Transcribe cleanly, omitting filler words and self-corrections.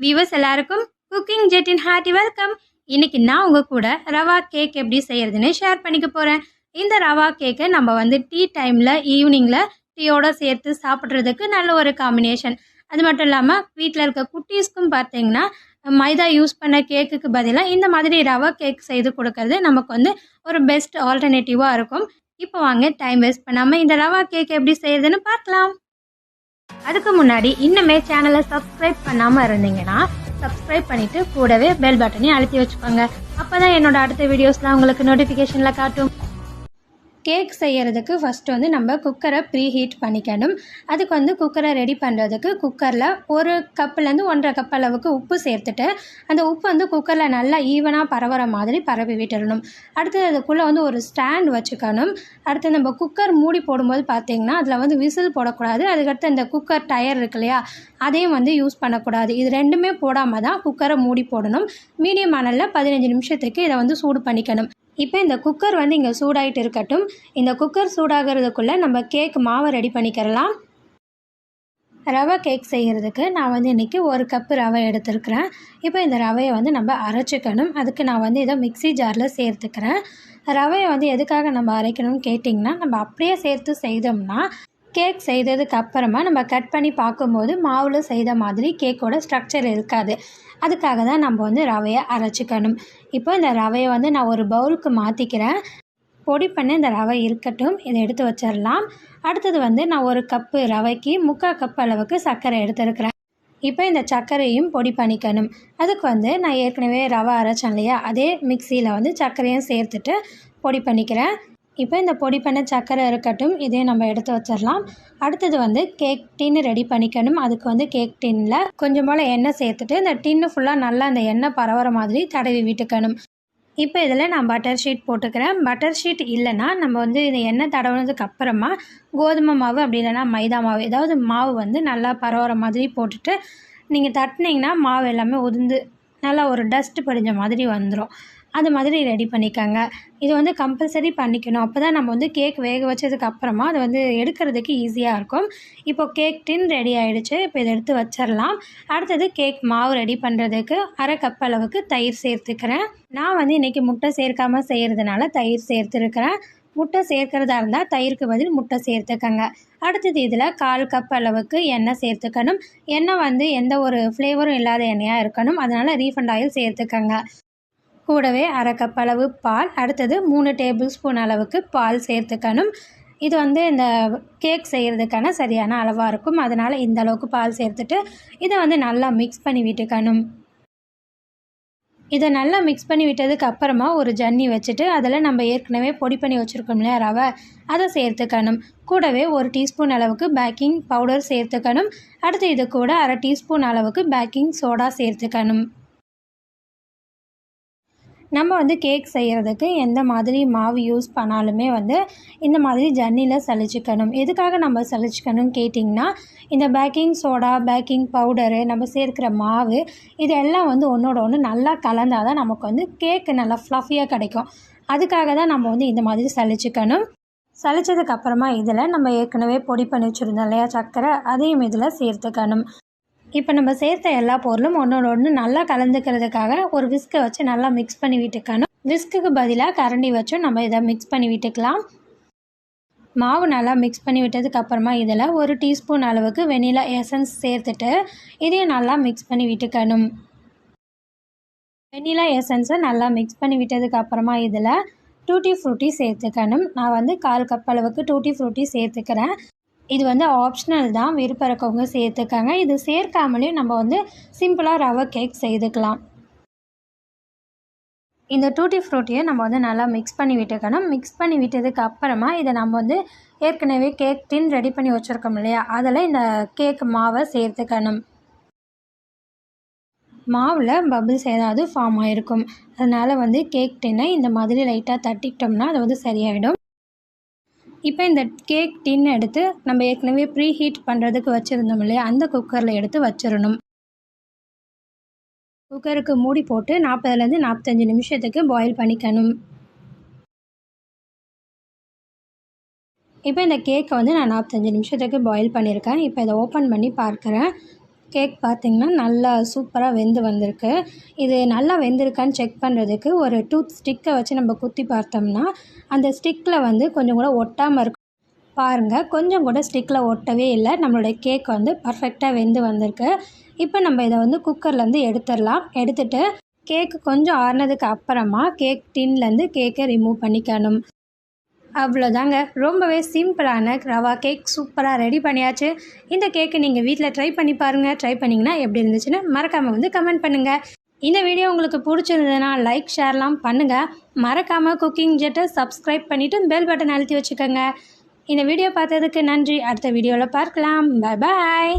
Viewers எல்லாருக்கும் cooking ஜெட்டின் hearty welcome. இன்னைக்கு நான் உங்க கூட ரவா கேக் எப்படி செய்யறதுன்னு ஷேர் பண்ணிக்க போறேன். இந்த ரவா கேக்கை நம்ம டீ டைம்ல ஈவினிங்ல டீயோட சேர்த்து சாப்பிட்றதுக்கு நல்ல ஒரு காம்பினேஷன். அது மட்டும் இல்லாமல் வீட்டில் இருக்க குட்டீஸ்க்கும் பார்த்தீங்கன்னா மைதா யூஸ் பண்ண கேக்குக்கு பதிலாக இந்த மாதிரி ரவா கேக் செய்து கொடுக்கறது நமக்கு ஒரு பெஸ்ட் ஆல்டர்னேட்டிவாக இருக்கும். இப்போ வாங்க டைம் வேஸ்ட் பண்ணாமல் இந்த ரவா கேக் எப்படி செய்யறதுன்னு பார்க்கலாம். அதுக்கு முன்னாடி இன்னுமே சேனலை சப்ஸ்கிரைப் பண்ணாமல் இருந்தீங்கன்னா சப்ஸ்கிரைப் பண்ணிட்டு கூடவே பெல் பட்டனையும் அழுத்தி வச்சுக்கோங்க. அப்போதான் என்னோட அடுத்த வீடியோஸ்லாம் உங்களுக்கு நோட்டிஃபிகேஷனில் காட்டும். கேக் செய்கிறதுக்கு ஃபஸ்ட்டு நம்ம குக்கரை ப்ரீ ஹீட் பண்ணிக்கணும். அதுக்கு குக்கரை ரெடி பண்ணுறதுக்கு குக்கரில் ஒரு கப்புலேருந்து 1.5 கப் அளவுக்கு உப்பு சேர்த்துட்டு அந்த உப்பு குக்கரில் நல்லா ஈவனாக பரவுற மாதிரி பரவி விட்டுடணும். அடுத்தது அதுக்குள்ளே ஒரு ஸ்டாண்ட் வச்சுக்கணும். அடுத்து நம்ம குக்கர் மூடி போடும்போது பார்த்திங்கன்னா அதில் விசில் போடக்கூடாது. அதுக்கடுத்து இந்த குக்கர் டயர் இருக்கு இல்லையா, அதையும் யூஸ் பண்ணக்கூடாது. இது ரெண்டுமே போடாமல் தான் குக்கரை மூடி போடணும். மீடியம் அனலில் 15 நிமிஷத்துக்கு இதை சூடு பண்ணிக்கணும். இப்போ இந்த குக்கர் இங்கே சூடாகிட்டு இருக்கட்டும். இந்த குக்கர் சூடாகிறதுக்குள்ளே நம்ம கேக் மாவை ரெடி பண்ணிக்கிறலாம். ரவை கேக் செய்கிறதுக்கு நான் இன்றைக்கி 1 கப்பு ரவை எடுத்துருக்கிறேன். இப்போ இந்த ரவையை நம்ம அரைச்சிக்கணும். அதுக்கு நான் இதை மிக்ஸி ஜாரில் சேர்த்துக்கிறேன். ரவையை எதுக்காக நம்ம அரைக்கணும்னு கேட்டிங்கன்னா, நம்ம அப்படியே சேர்த்து செய்தோம்னா கேக் செய்ததுக்கு அப்புறமா நம்ம கட் பண்ணி பார்க்கும்போது மாவில் செய்த மாதிரி கேக்கோட ஸ்ட்ரக்சர் இருக்காது. அதுக்காக தான் நம்ம ரவையை அரைச்சிக்கணும். இப்போ இந்த ரவையை நான் ஒரு பவுலுக்கு மாற்றிக்கிறேன். பொடி பண்ணி இந்த ரவை இருக்கட்டும், இதை எடுத்து வச்சிடலாம். அடுத்தது நான் 1 கப்பு ரவைக்கு 3/4 கப் அளவுக்கு சர்க்கரை எடுத்துருக்கிறேன். இப்போ இந்த சர்க்கரையும் பொடி பண்ணிக்கணும். அதுக்கு நான் ஏற்கனவே ரவை அரைச்சேன் இல்லையா, அதே மிக்சியில் சர்க்கரையும் சேர்த்துட்டு பொடி பண்ணிக்கிறேன். இப்போ இந்த பொடி பண்ண சர்க்கரை இருக்கட்டும், இதையும் நம்ம எடுத்து வச்சிடலாம். அடுத்தது கேக் டின்னு ரெடி பண்ணிக்கணும். அதுக்கு கேக் டின்னில் கொஞ்சம் போல் எண்ணெய் சேர்த்துட்டு இந்த டின்னு ஃபுல்லாக நல்லா அந்த எண்ணெய் பரவுற மாதிரி தடவி விட்டுக்கணும். இப்போ இதில் நான் பட்டர் ஷீட் போட்டுக்கிறேன். பட்டர் ஷீட் இல்லைன்னா நம்ம இந்த எண்ணெய் தடவுனதுக்கு அப்புறமா கோதுமை மாவு அப்படி இல்லைன்னா மைதா மாவு ஏதாவது மாவு நல்லா பரவுற மாதிரி போட்டுட்டு நீங்கள் தட்டினீங்கன்னா மாவு எல்லாமே உதிர்ந்து நல்லா ஒரு டஸ்ட் படிஞ்ச மாதிரி வந்துடும். அது மாதிரி ரெடி பண்ணிக்கோங்க. இது கம்பல்சரி பண்ணிக்கணும். அப்போ தான் நம்ம கேக் வேக வச்சதுக்கு அப்புறமா அது எடுக்கிறதுக்கு ஈஸியாக இருக்கும். இப்போது கேக் டின் ரெடி ஆகிடுச்சு. இப்போ இதை எடுத்து வச்சிடலாம். அடுத்தது கேக் மாவு ரெடி பண்ணுறதுக்கு 1/2 கப் அளவுக்கு தயிர் சேர்த்துக்கிறேன். நான் இன்றைக்கி முட்டை சேர்க்காமல் செய்கிறதுனால தயிர் சேர்த்துருக்கிறேன். முட்டை சேர்க்கிறதா இருந்தால் தயிருக்கு பதில் முட்டை சேர்த்துக்கங்க. அடுத்தது இதில் 1/4 கப் அளவுக்கு எண்ணெய் சேர்த்துக்கணும். எண்ணெய் எந்த ஒரு ஃப்ளேவரும் இல்லாத எண்ணெயாக இருக்கணும். அதனால் ரீஃபண்ட் ஆயில் சேர்த்துக்கங்க. கூடவே 1/2 கப் அளவு பால், அடுத்தது 3 டேபிள் ஸ்பூன் அளவுக்கு பால் சேர்த்துக்கணும். இது இந்த கேக் செய்கிறதுக்கான சரியான அளவாக இருக்கும். அதனால் இந்த அளவுக்கு பால் சேர்த்துட்டு இதை நல்லா மிக்ஸ் பண்ணி விட்டுக்கணும். இதை நல்லா மிக்ஸ் பண்ணி விட்டதுக்கு அப்புறமா ஒரு ஜன்னி வச்சுட்டு அதில் நம்ம ஏற்கனவே பொடி பண்ணி வச்சுருக்கோம் இல்லையா ரவை, அதை சேர்த்துக்கணும். கூடவே 1 டீஸ்பூன் அளவுக்கு பேக்கிங் பவுடர் சேர்த்துக்கணும். அடுத்து இது கூட 1/2 டீஸ்பூன் அளவுக்கு பேக்கிங் சோடா சேர்த்துக்கணும். நம்ம கேக் செய்கிறதுக்கு எந்த மாதிரி மாவு யூஸ் பண்ணாலுமே இந்த மாதிரி ஜன்னியில் சலிச்சுக்கணும். எதுக்காக நம்ம சலிச்சுக்கணும்னு கேட்டிங்கன்னா, இந்த பேக்கிங் சோடா, பேக்கிங் பவுடரு, நம்ம சேர்க்கிற மாவு இதெல்லாம் ஒன்றோட ஒன்று நல்லா கலந்தால் தான் நமக்கு கேக்கு நல்லா ஃப்ளஃபியாக கிடைக்கும். அதுக்காக தான் நம்ம இந்த மாதிரி சலிச்சுக்கணும். சலிச்சதுக்கப்புறமா இதில் நம்ம ஏற்கனவே பொடி பண்ணி வச்சுருந்தோம் இல்லையா சர்க்கரை, அதையும் இதில் சேர்த்துக்கணும். இப்போ நம்ம சேர்த்த எல்லா பொருளும் ஒன்றோட ஒன்று நல்லா கலந்துக்கிறதுக்காக ஒரு விஸ்கை வச்சு நல்லா மிக்ஸ் பண்ணி விட்டுக்கணும். விஸ்குக்கு பதிலாக கரண்டி வச்சும் நம்ம இதை மிக்ஸ் பண்ணி விட்டுக்கலாம். மாவு நல்லா மிக்ஸ் பண்ணி விட்டதுக்கப்புறமா இதில் 1 டீஸ்பூன் அளவுக்கு வெனிலா எசன்ஸ் சேர்த்துட்டு இதையும் நல்லா மிக்ஸ் பண்ணி விட்டுக்கணும். வெனிலா எசன்ஸை நல்லா மிக்ஸ் பண்ணி விட்டதுக்கப்புறமா இதில் டூட்டி ஃப்ரூட்டி சேர்த்துக்கணும். நான் 1/4 கப் அளவுக்கு டூட்டி ஃப்ரூட்டி சேர்த்துக்கிறேன். இது ஆப்ஷனல் தான், விருப்பம் இருக்கவங்க சேர்த்துக்காங்க. இது சேர்க்காமலேயும் நம்ம சிம்பிளாக ரவை கேக் செய்துக்கலாம். இந்த டூட்டி ஃப்ரூட்டியை நம்ம நல்லா மிக்ஸ் பண்ணி விட்டுக்கணும். மிக்ஸ் பண்ணி விட்டதுக்கு அப்புறமா இதை நம்ம ஏற்கனவே கேக் டின் ரெடி பண்ணி வச்சுருக்கோம் இல்லையா, அதில் இந்த கேக் மாவை சேர்த்துக்கணும். மாவில் பபிள்ஸ் ஏதாவது ஃபார்ம் ஆகிருக்கும். அதனால் கேக் டின்னை இந்த மாதிரி லைட்டாக தட்டிக்கிட்டோம்னா அது சரியாயிடும். இப்போ இந்த கேக் டின் எடுத்து நம்ம ஏற்கனவே ப்ரீ ஹீட் பண்ணுறதுக்கு வச்சுருந்தோம் இல்லையா, அந்த குக்கரில் எடுத்து வச்சிடணும். குக்கருக்கு மூடி போட்டு 40லேருந்து 45 நிமிஷத்துக்கு பாயில் பண்ணிக்கணும். இப்போ இந்த கேக்கை நான் 45 நிமிஷத்துக்கு பாயில் பண்ணியிருக்கேன். இப்போ இதை ஓப்பன் பண்ணி பார்க்குறேன். கேக் பார்த்திங்கன்னா நல்லா சூப்பராக வெந்து வந்திருக்கு. இது நல்லா வெந்திருக்கான்னு செக் பண்ணுறதுக்கு ஒரு டூத் ஸ்டிக்கை வச்சு நம்ம குத்தி பார்த்தோம்னா அந்த ஸ்டிக்கில் வந்து கொஞ்சம் கூட ஒட்டாமல் இருக்கும். பாருங்கள், கொஞ்சம் கூட ஸ்டிக்கில் ஒட்டவே இல்லை. நம்மளுடைய கேக் வந்து பர்ஃபெக்டாக வெந்து வந்திருக்கு. இப்போ நம்ம இதை வந்து குக்கர்லேருந்து எடுத்துடலாம். எடுத்துகிட்டு கேக்கு கொஞ்சம் ஆறுனதுக்கு அப்புறமா கேக் டின்லேருந்து கேக்கை ரிமூவ் பண்ணிக்கணும். அவ்வளோதாங்க, ரொம்பவே சிம்பிளான ரவா கேக் சூப்பராக ரெடி பண்ணியாச்சு. இந்த கேக்கு நீங்கள் வீட்டில் ட்ரை பண்ணி பாருங்கள். ட்ரை பண்ணிங்கன்னா எப்படி இருந்துச்சுன்னு மறக்காமல் வந்து கமெண்ட் பண்ணுங்கள். இந்த வீடியோ உங்களுக்கு பிடிச்சிருந்ததுன்னா லைக் ஷேர்லாம் பண்ணுங்கள். மறக்காமல் குக்கிங் ஜெட்டை சப்ஸ்கிரைப் பண்ணிவிட்டு பெல் பட்டன் அழுத்தி வச்சுக்கோங்க. இந்த வீடியோ பார்த்ததுக்கு நன்றி. அடுத்த வீடியோவில் பார்க்கலாம். பாய் பாய்.